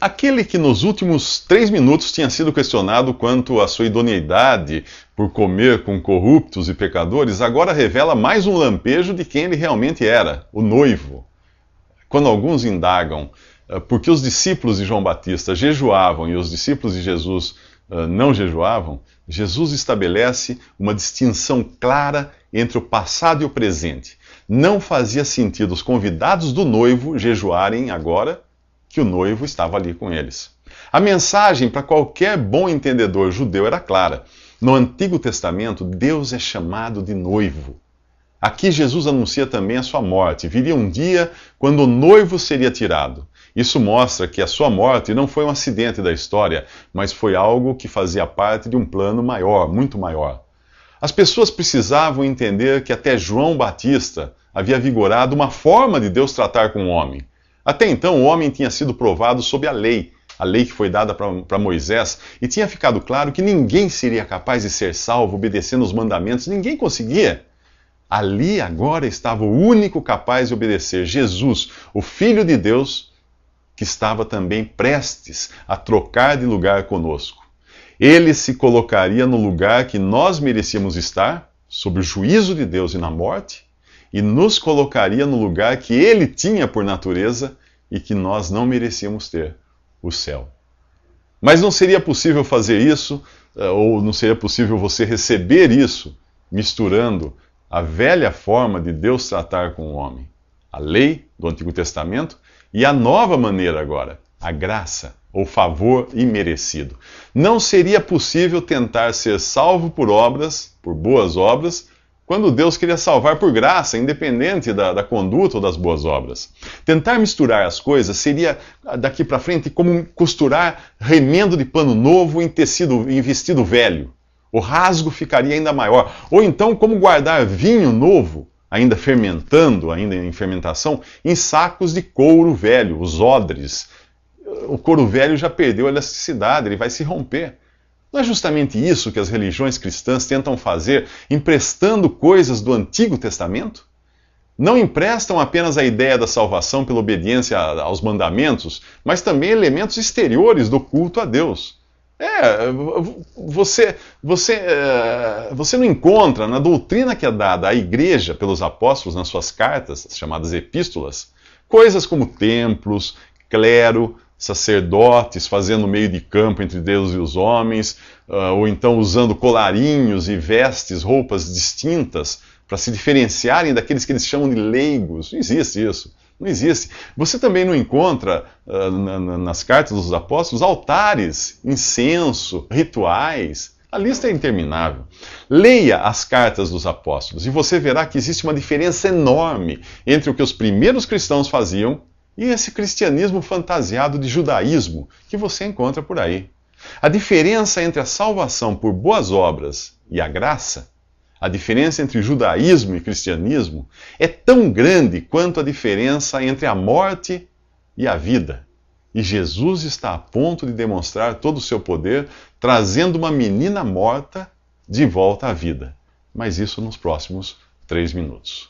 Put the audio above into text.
Aquele que nos últimos 3 minutos tinha sido questionado quanto à sua idoneidade por comer com corruptos e pecadores, agora revela mais um lampejo de quem ele realmente era, o noivo. Quando alguns indagam por que os discípulos de João Batista jejuavam e os discípulos de Jesus não jejuavam, Jesus estabelece uma distinção clara entre o passado e o presente. Não fazia sentido os convidados do noivo jejuarem agora que o noivo estava ali com eles. A mensagem para qualquer bom entendedor judeu era clara. No Antigo Testamento, Deus é chamado de noivo. Aqui Jesus anuncia também a sua morte. Viria um dia quando o noivo seria tirado. Isso mostra que a sua morte não foi um acidente da história, mas foi algo que fazia parte de um plano maior, muito maior. As pessoas precisavam entender que até João Batista havia vigorado uma forma de Deus tratar com o homem. Até então, o homem tinha sido provado sob a lei que foi dada para Moisés, e tinha ficado claro que ninguém seria capaz de ser salvo obedecendo os mandamentos, ninguém conseguia. Ali agora estava o único capaz de obedecer, Jesus, o Filho de Deus, que estava também prestes a trocar de lugar conosco. Ele se colocaria no lugar que nós merecíamos estar, sob o juízo de Deus e na morte, e nos colocaria no lugar que ele tinha por natureza e que nós não merecíamos ter, o céu. Mas não seria possível fazer isso, ou não seria possível você receber isso, misturando a velha forma de Deus tratar com o homem, a lei do Antigo Testamento, e a nova maneira agora, a graça, ou favor imerecido. Não seria possível tentar ser salvo por obras, por boas obras, quando Deus queria salvar por graça, independente da conduta ou das boas obras. Tentar misturar as coisas seria, daqui para frente, como costurar remendo de pano novo em vestido velho. O rasgo ficaria ainda maior. Ou então, como guardar vinho novo, ainda fermentando, ainda em fermentação, em sacos de couro velho, os odres. O couro velho já perdeu a elasticidade, ele vai se romper. Não é justamente isso que as religiões cristãs tentam fazer, emprestando coisas do Antigo Testamento? Não emprestam apenas a ideia da salvação pela obediência aos mandamentos, mas também elementos exteriores do culto a Deus. Você não encontra na doutrina que é dada à igreja pelos apóstolos nas suas cartas, as chamadas epístolas, coisas como templos, clero, sacerdotes fazendo meio de campo entre Deus e os homens, ou então usando colarinhos e vestes, roupas distintas para se diferenciarem daqueles que eles chamam de leigos. Não existe isso. Não existe. Você também não encontra nas cartas dos apóstolos altares, incenso, rituais. A lista é interminável. Leia as cartas dos apóstolos e você verá que existe uma diferença enorme entre o que os primeiros cristãos faziam e esse cristianismo fantasiado de judaísmo que você encontra por aí. A diferença entre a salvação por boas obras e a graça, a diferença entre judaísmo e cristianismo, é tão grande quanto a diferença entre a morte e a vida. E Jesus está a ponto de demonstrar todo o seu poder, trazendo uma menina morta de volta à vida. Mas isso nos próximos 3 minutos.